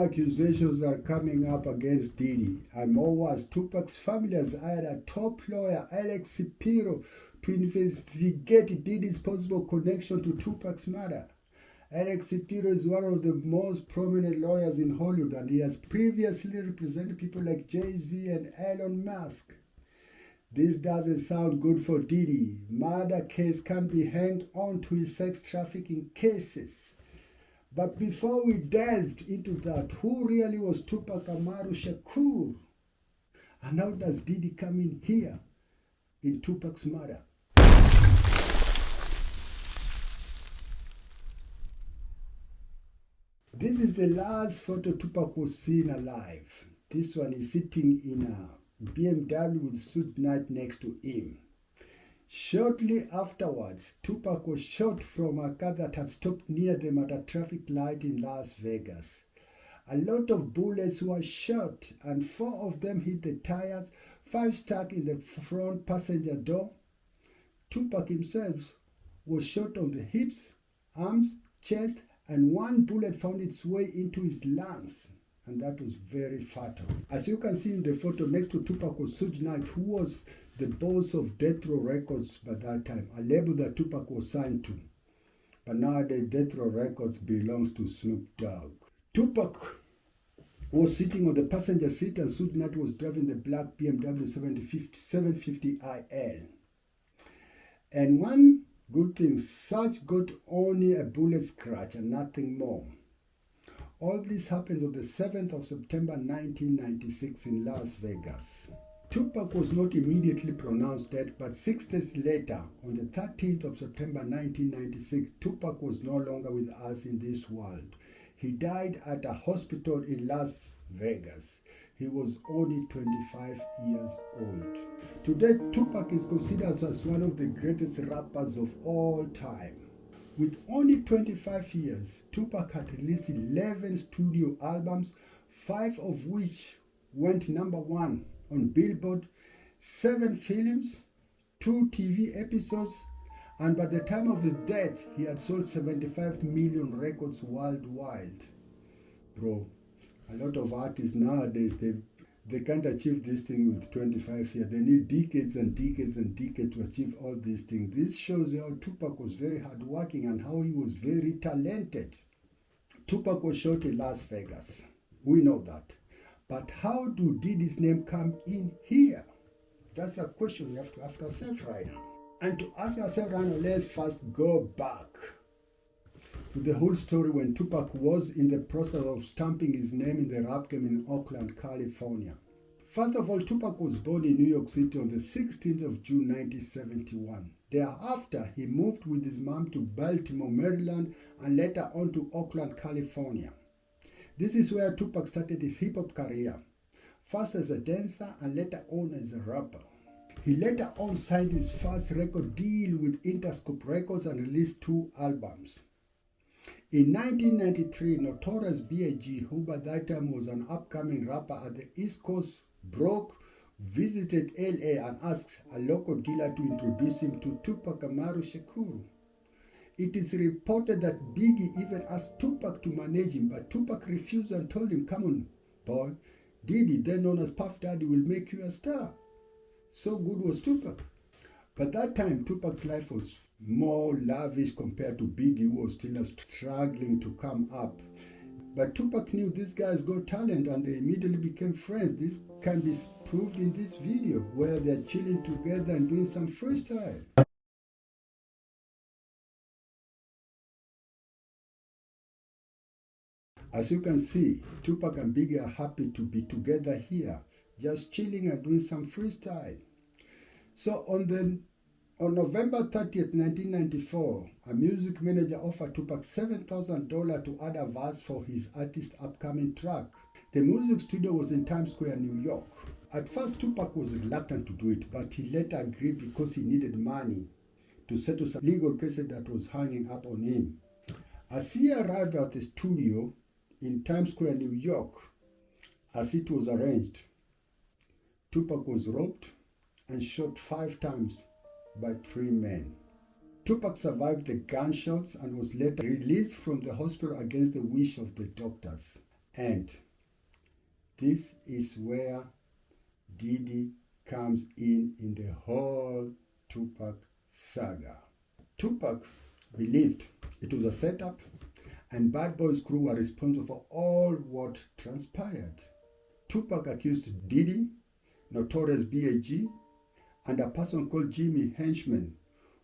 accusations are coming up against Diddy, and more was Tupac's family has hired a top lawyer, Alex Shapiro, to investigate Diddy's possible connection to Tupac's murder. Alex Shapiro is one of the most prominent lawyers in Hollywood, and he has previously represented people like Jay-Z and Elon Musk. This doesn't sound good for Diddy. Murder case can't be hanged on to his sex trafficking cases. But before we delved into that, who really was Tupac Amaru Shakur? And how does Diddy come in here in Tupac's murder? This is the last photo Tupac was seen alive. This one is sitting in a BMW with suit knight next to him. Shortly afterwards, Tupac was shot from a car that had stopped near them at a traffic light in Las Vegas. A lot of bullets were shot, and 4 of them hit the tires, 5 stuck in the front passenger door. Tupac himself was shot on the hips, arms, chest, and 1 bullet found its way into his lungs, and that was very fatal. As you can see in the photo, next to Tupac was Suge Knight, who was the boss of Death Row Records by that time, a label that Tupac was signed to. But nowadays, Death Row Records belongs to Snoop Dogg. Tupac was sitting on the passenger seat, and Suge Knight was driving the black BMW 750 IL. And one good thing, Suge got only a bullet scratch and nothing more. All this happened on the 7th of September 1996 in Las Vegas. Tupac was not immediately pronounced dead, but 6 days later, on the 13th of September 1996, Tupac was no longer with us in this world. He died at a hospital in Las Vegas. He was only 25 years old. Today, Tupac is considered as one of the greatest rappers of all time. With only 25 years, Tupac had released 11 studio albums, 5 of which went #1 on Billboard, 7 films, 2 TV episodes, and by the time of his death, he had sold 75 million records worldwide. Bro, a lot of artists nowadays, they can't achieve this thing with 25 years. They need decades and decades and decades to achieve all these things. This shows you how Tupac was very hardworking and how he was very talented. Tupac was shot in Las Vegas. We know that. But how do Diddy's name come in here? That's a question we have to ask ourselves right now. And to ask ourselves right now, let's first go back to the whole story when Tupac was in the process of stamping his name in the rap game in Oakland, California. First of all, Tupac was born in New York City on the 16th of June 1971. Thereafter, he moved with his mom to Baltimore, Maryland, and later on to Oakland, California. This is where Tupac started his hip-hop career, first as a dancer and later on as a rapper. He later on signed his first record deal with Interscope Records and released 2 albums. In 1993, Notorious B.I.G., who by that time was an upcoming rapper at the East Coast, visited LA and asked a local dealer to introduce him to Tupac Amaru Shakur. It is reported that Biggie even asked Tupac to manage him, but Tupac refused and told him, "Come on, boy, Diddy, then known as Puff Daddy, will make you a star." So good was Tupac. But that time, Tupac's life was more lavish compared to Biggie, who was still struggling to come up. But Tupac knew this guy's got talent, and they immediately became friends. This can be proved in this video where they're chilling together and doing some freestyle. As you can see, Tupac and Biggie are happy to be together here, just chilling and doing some freestyle. So on November 30th, 1994, a music manager offered Tupac $7,000 to add a verse for his artist's upcoming track. The music studio was in Times Square, New York. At first, Tupac was reluctant to do it, but he later agreed because he needed money to settle some legal cases that was hanging up on him. As he arrived at the studio in Times Square, New York, as it was arranged, Tupac was robbed and shot 5 times by 3 men. Tupac survived the gunshots and was later released from the hospital against the wish of the doctors. And this is where Diddy comes in the whole Tupac saga. Tupac believed it was a setup, and Bad Boy's crew were responsible for all what transpired. Tupac accused Diddy, Notorious B.I.G., and a person called Jimmy Henchman,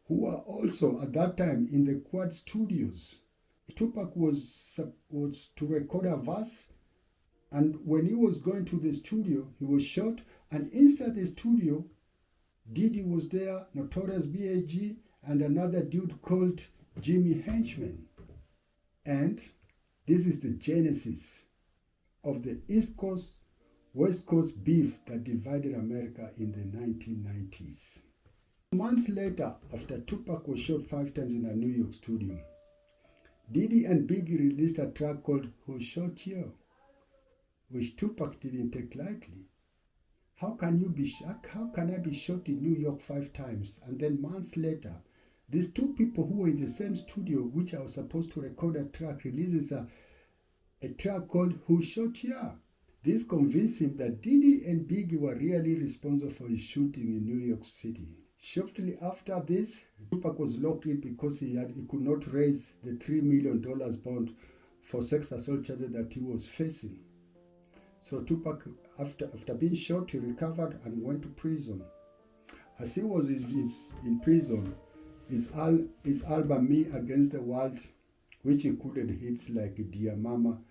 who were also at that time in the Quad Studios. Tupac was to record a verse, and when he was going to the studio, he was shot, and inside the studio, Diddy was there, Notorious B.I.G., and another dude called Jimmy Henchman. And this is the genesis of the East Coast, West Coast beef that divided America in the 1990s. Months later, after Tupac was shot 5 times in a New York studio, Diddy and Biggie released a track called Who Shot You, which Tupac didn't take lightly. How can I be shot in New York 5 times? And then months later, these two people who were in the same studio, which I was supposed to record a track, releases a track called Who Shot Ya? This convinced him that Diddy and Biggie were really responsible for his shooting in New York City. Shortly after this, Tupac was locked in because he could not raise the $3 million bond for sex assault charges that he was facing. So Tupac, after being shot, he recovered and went to prison. As he was in prison, his album Me Against the World, which included hits like Dear Mama,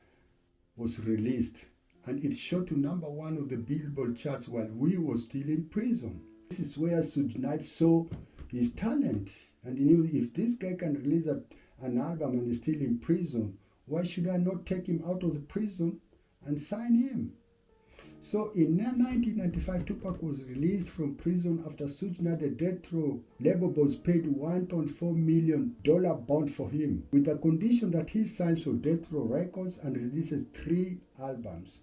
was released, and it shot to #1 of the Billboard charts while he was still in prison. This is where Suge Knight saw his talent, and he knew if this guy can release an album and is still in prison, why should I not take him out of the prison and sign him? So in 1995, Tupac was released from prison after Suge Knight, the Death Row label boss, paid $1.4 million bond for him, with the condition that he signs for Death Row Records and releases 3 albums,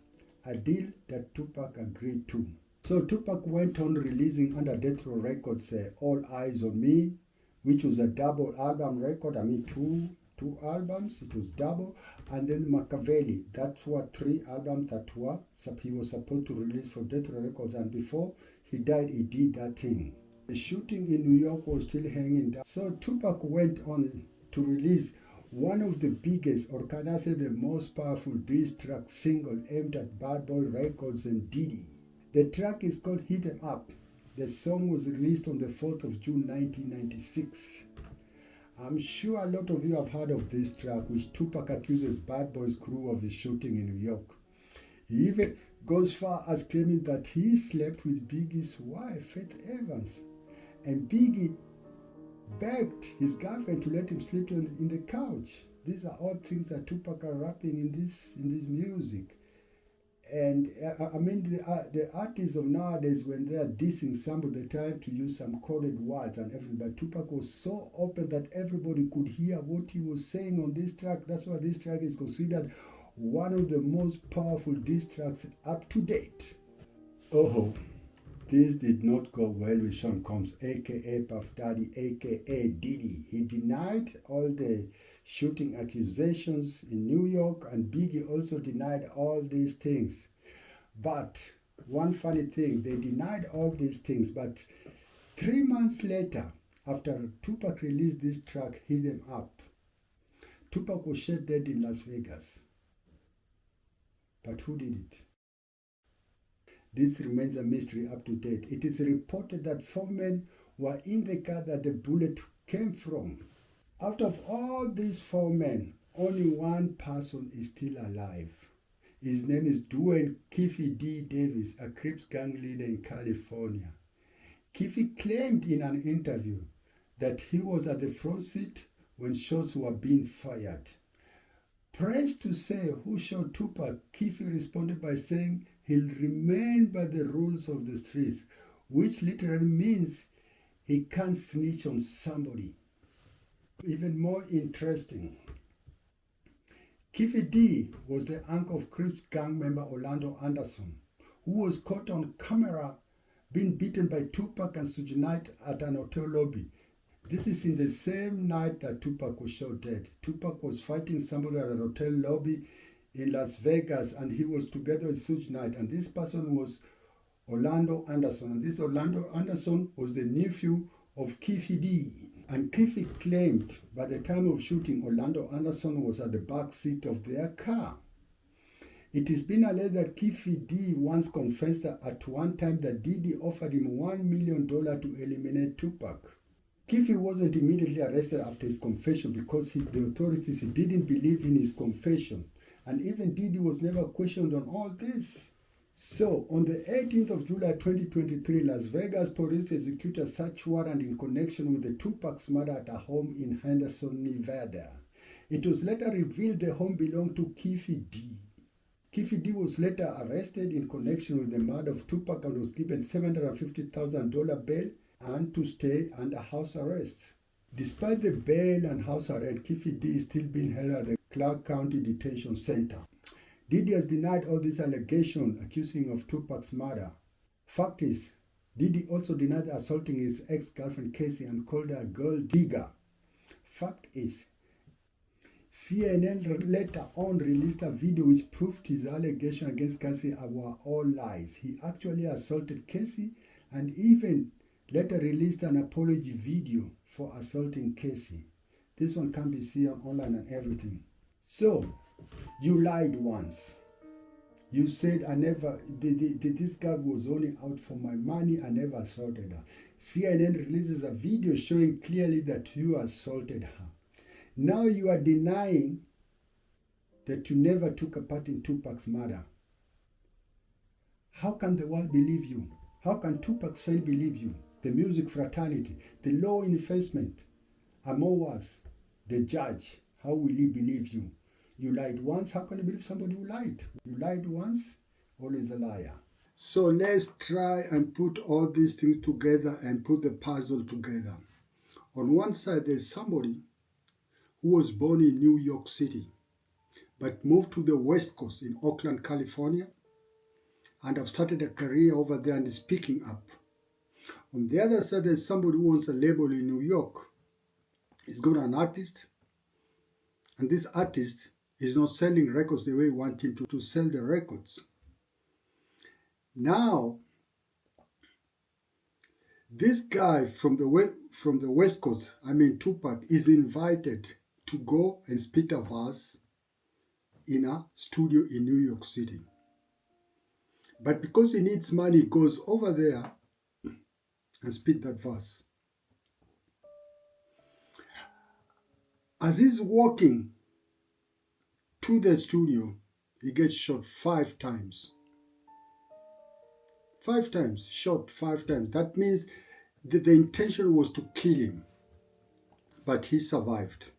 a deal that Tupac agreed to. So Tupac went on releasing under Death Row Records All Eyes on Me, which was a double album record. Two albums, it was double. And then Machiavelli, that were 3 albums that he was supposed to release for Death Row Records, and before he died, he did that thing. The shooting in New York was still hanging down. So Tupac went on to release one of the biggest, or can I say the most powerful diss track single aimed at Bad Boy Records and Diddy. The track is called Hit 'Em Up. The song was released on the 4th of June 1996. I'm sure a lot of you have heard of this track, which Tupac accuses Bad Boy's crew of the shooting in New York. He even goes far as claiming that he slept with Biggie's wife, Faith Evans, and Biggie begged his girlfriend to let him sleep in the couch. These are all things that Tupac are rapping in this music. And I mean, the artists of nowadays, when they are dissing somebody, they try to use some coded words and everything. But Tupac was so open that everybody could hear what he was saying on this track. That's why this track is considered one of the most powerful diss tracks up to date. Oh, this did not go well with Sean Combs, aka Puff Daddy, aka Diddy. He denied all the shooting accusations in New York, and Biggie also denied all these things. But one funny thing, they denied all these things, but 3 months later, after Tupac released this track, Hit 'Em Up, Tupac was shot dead in Las Vegas. But who did it? This remains a mystery up to date. It is reported that 4 men were in the car that the bullet came from. Out of all these 4 men, only one person is still alive. His name is Dwayne Kiffy D. Davis, a Crips gang leader in California. Kiffy claimed in an interview that he was at the front seat when shots were being fired. Pressed to say who shot Tupac, Kiffy responded by saying he'll remain by the rules of the streets, which literally means he can't snitch on somebody. Even more interesting, Kiffy D was the uncle of Crips gang member Orlando Anderson, who was caught on camera being beaten by Tupac and Suge Knight at an hotel lobby. This is in the same night that Tupac was shot dead. Tupac was fighting somebody at an hotel lobby in Las Vegas, and he was together with Suge Knight, and this person was Orlando Anderson, and this Orlando Anderson was the nephew of Keefe D. And Keefe claimed by the time of shooting, Orlando Anderson was at the back seat of their car. It has been alleged that Keefe D once confessed at one time that Diddy offered him $1 million to eliminate Tupac. Keefe wasn't immediately arrested after his confession because the authorities didn't believe in his confession. And even Diddy was never questioned on all this. So, on the 18th of July 2023, Las Vegas police executed a search warrant in connection with the Tupac's murder at a home in Henderson, Nevada. It was later revealed the home belonged to Keefe D. Keefe D was later arrested in connection with the murder of Tupac and was given $750,000 bail and to stay under house arrest. Despite the bail and house arrest, Keefe D is still being held at the Clark County Detention Center. Diddy has denied all these allegations accusing him of Tupac's murder. Fact is, Diddy also denied assaulting his ex-girlfriend Cassie and called her a gold digger. Fact is, CNN later on released a video which proved his allegations against Cassie were all lies. He actually assaulted Cassie and even later released an apology video for assaulting Cassie. This one can be seen online and everything. So, you lied once. You said, this guy was only out for my money, I never assaulted her. CNN releases a video showing clearly that you assaulted her. Now you are denying that you never took a part in Tupac's murder. How can the world believe you? How can Tupac's fans believe you? The music fraternity, the law enforcement, Amowas, the judge, how will he believe you? You lied once, how can you believe somebody who lied? You lied once, always a liar. So let's try and put all these things together and put the puzzle together. On one side, there's somebody who was born in New York City, but moved to the West Coast in Oakland, California, and have started a career over there and is picking up. On the other side, there's somebody who owns a label in New York. He's got an artist, and this artist is not selling records the way we want him to sell the records. Now, this guy from the West Coast, Tupac, is invited to go and spit a verse in a studio in New York City. But because he needs money, he goes over there and spit that verse. As he's walking to the studio, he gets shot 5 times. 5 times, shot 5 times. That means that the intention was to kill him, but he survived.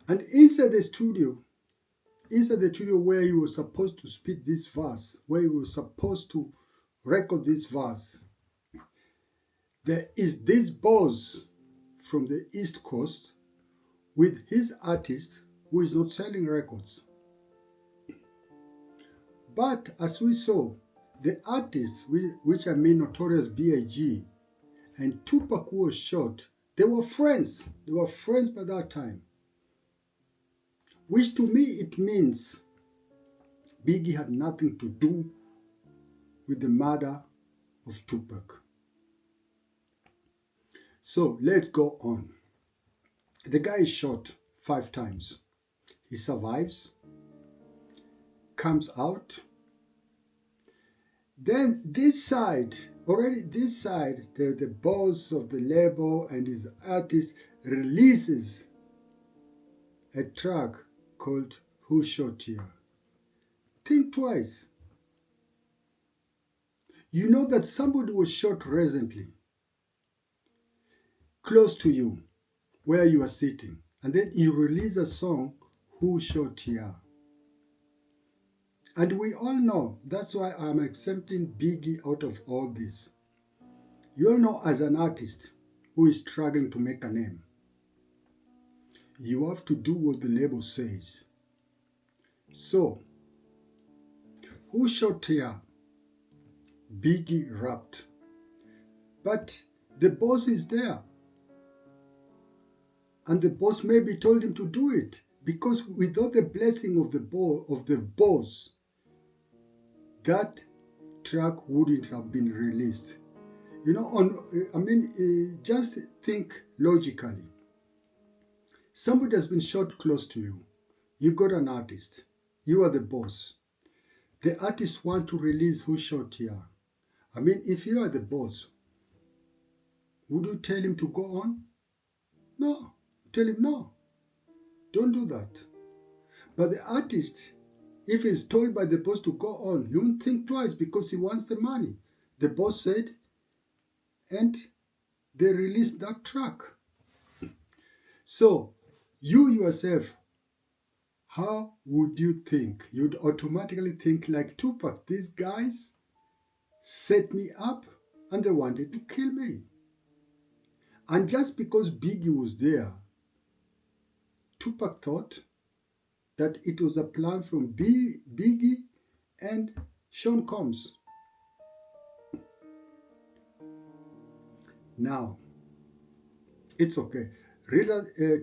And inside the studio where he was supposed to spit this verse, where he was supposed to record this verse, there is this boss from the East Coast with his artist who is not selling records. But as we saw, the artists, which are Notorious B.I.G. and Tupac, who was shot, they were friends. They were friends by that time. Which to me it means Biggie had nothing to do with the murder of Tupac. So let's go on. The guy is shot 5 times. He survives, comes out. Then this side, the boss of the label and his artist releases a track called Who Shot Here? Think twice. You know that somebody was shot recently, close to you, where you are sitting, and then you release a song, Who Shot Here? And we all know, that's why I'm accepting Biggie out of all this. You all know, as an artist who is struggling to make a name, you have to do what the label says. So, Who Shot Here? Biggie rapped. But the boss is there. And the boss maybe told him to do it. Because without the blessing of the boss, that track wouldn't have been released. Just think logically. Somebody has been shot close to you. You got an artist. You are the boss. The artist wants to release who shot here. If you are the boss, would you tell him to go on? No. Tell him no. Don't do that. But the artist, if he's told by the boss to go on, he won't think twice because he wants the money. The boss said, and they released that track. So, you yourself, how would you think? You'd automatically think like Tupac. These guys set me up and they wanted to kill me. And just because Biggie was there, Tupac thought that it was a plan from Biggie and Sean Combs. Now, it's okay.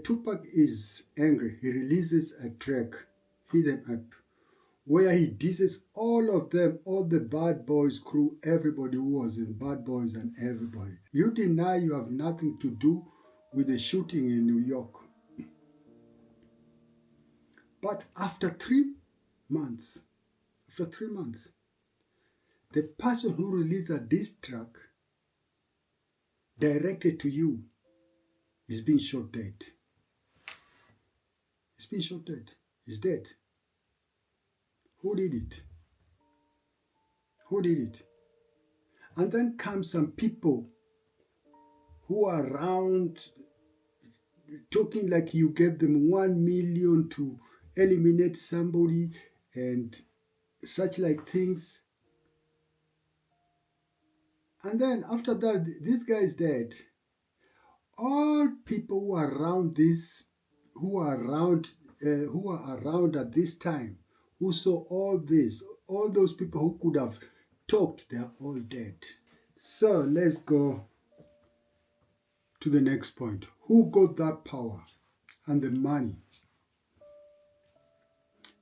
Tupac is angry. He releases a track, Hidden Up, where he disses all of them, all the Bad Boys crew, everybody who was in Bad Boys and everybody. You deny you have nothing to do with the shooting in New York. But after 3 months, the person who released a diss track directed to you is being shot dead. He's being shot dead. He's dead. Who did it? Who did it? And then come some people who are around talking like you gave them 1 million to eliminate somebody and such like things. And then after that, this guy is dead. All people who are around this, who are around at this time, who saw all this, all those people who could have talked, they are all dead. So let's go to the next point. Who got that power and the money?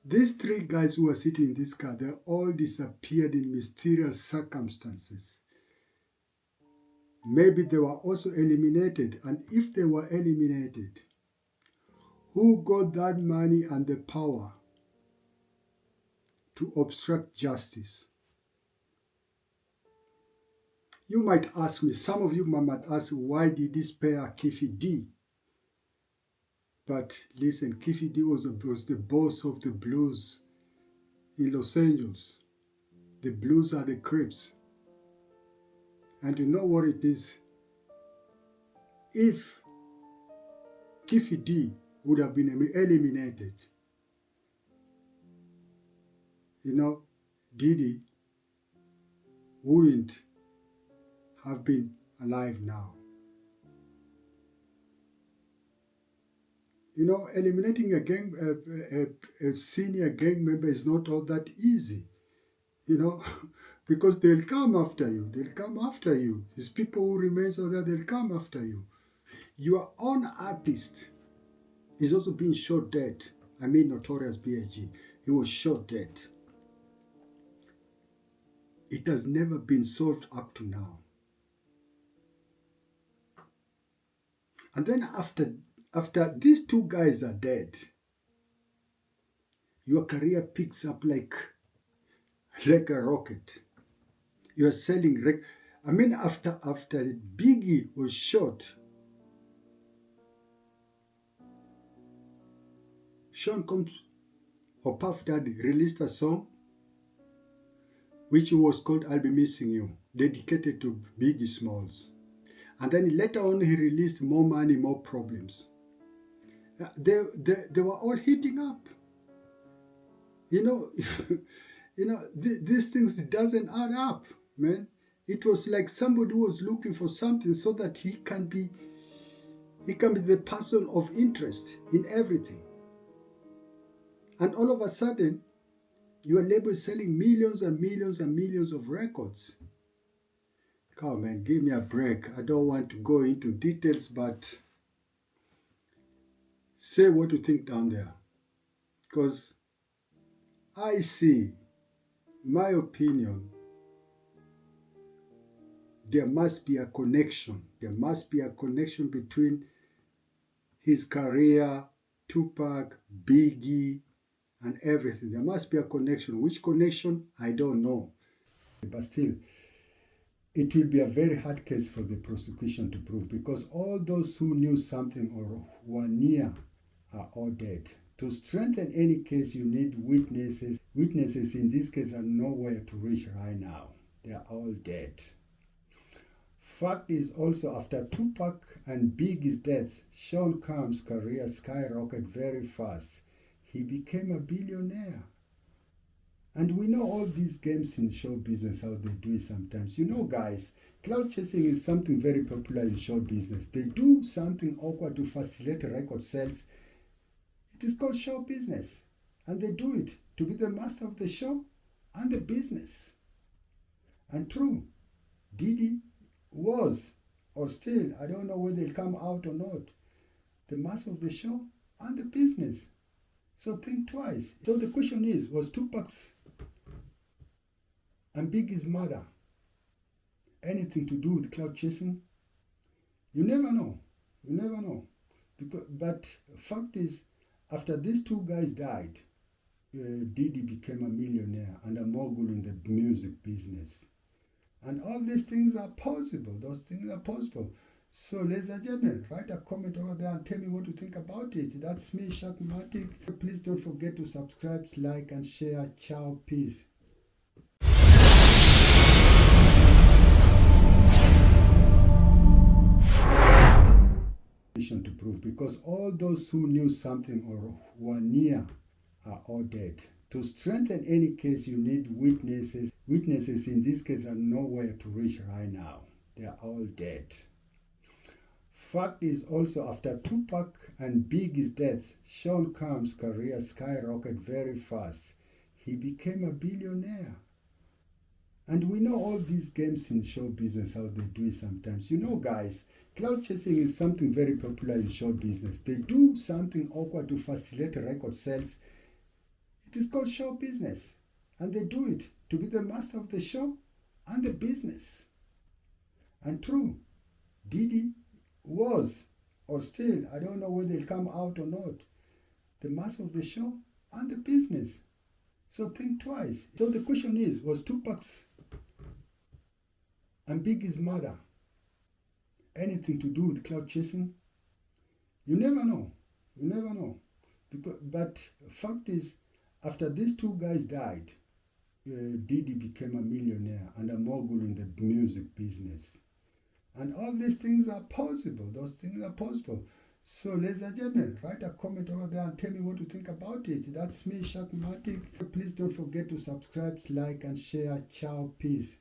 These 3 guys who are sitting in this car, they all disappeared in mysterious circumstances. Maybe they were also eliminated. And if they were eliminated, who got that money and the power to obstruct justice? You might ask me, some of you might ask, why did he spare Keffi D? But listen, Keffi D was the boss of the blues in Los Angeles. The blues are the Crips. And you know what it is? If Keffi D would have been eliminated, Diddy wouldn't have been alive now. Eliminating a senior gang member is not all that easy, because they'll come after you. These people who remain so that they'll come after you. Your own artist is also being shot dead. Notorious B.I.G. He was shot dead. It has never been solved up to now. And then after these 2 guys are dead, your career picks up like a rocket. You are selling. After Biggie was shot, Sean Combs or Puff Daddy released a song which was called I'll Be Missing You, dedicated to Biggie Smalls. And then later on he released More Money, More Problems. They were all heating up. These things doesn't add up, man. It was like somebody who was looking for something so that he can be the person of interest in everything. And all of a sudden, your label is selling millions and millions and millions of records. Come on, man, give me a break. I don't want to go into details, but say what you think down there. Because I see, my opinion, there must be a connection. There must be a connection between his career, Tupac, Biggie, and everything. There must be a connection. Which connection? I don't know. But still, it will be a very hard case for the prosecution to prove because all those who knew something or were near are all dead. To strengthen any case, you need witnesses. Witnesses in this case are nowhere to reach right now. They are all dead. Fact is also after Tupac and Biggie's death, Sean Combs' career skyrocketed very fast. He became a billionaire. And we know all these games in show business, how they do it sometimes. You know, guys, cloud chasing is something very popular in show business. They do something awkward to facilitate record sales. It is called show business. And they do it to be the master of the show and the business. And true, Diddy was, or still, I don't know whether they'll come out or not, the master of the show and the business. So think twice. So the question is, was Tupac's and Biggie's murder anything to do with cloud chasing? You never know. You never know. But fact is, after these two guys died, Diddy became a millionaire and a mogul in the music business. And all these things are possible. Those things are possible. So, ladies and gentlemen, write a comment over there and tell me what you think about it. That's me, Shakmatic. Please don't forget to subscribe, like, and share. Ciao, peace. To prove because all those who knew something or were near are all dead. To strengthen any case, you need witnesses. Witnesses in this case are nowhere to reach right now. They are all dead. Fact is also after Tupac and Biggie's death, Sean Combs' career skyrocketed very fast. He became a billionaire. And we know all these games in show business, how they do it sometimes. You know, guys, cloud chasing is something very popular in show business. They do something awkward to facilitate record sales. It is called show business. And they do it to be the master of the show and the business. And true, Diddy was, or still, I don't know whether they'll come out or not, the master of the show and the business. So think twice. So the question is, was Tupac's and Biggie's murder anything to do with cloud chasing? You never know. You never know. But fact is, after these two guys died, Diddy became a millionaire and a mogul in the music business. And all these things are possible. Those things are possible. So, ladies and gentlemen, write a comment over there and tell me what you think about it. That's me, Shakmatic. Please don't forget to subscribe, like, and share. Ciao, peace.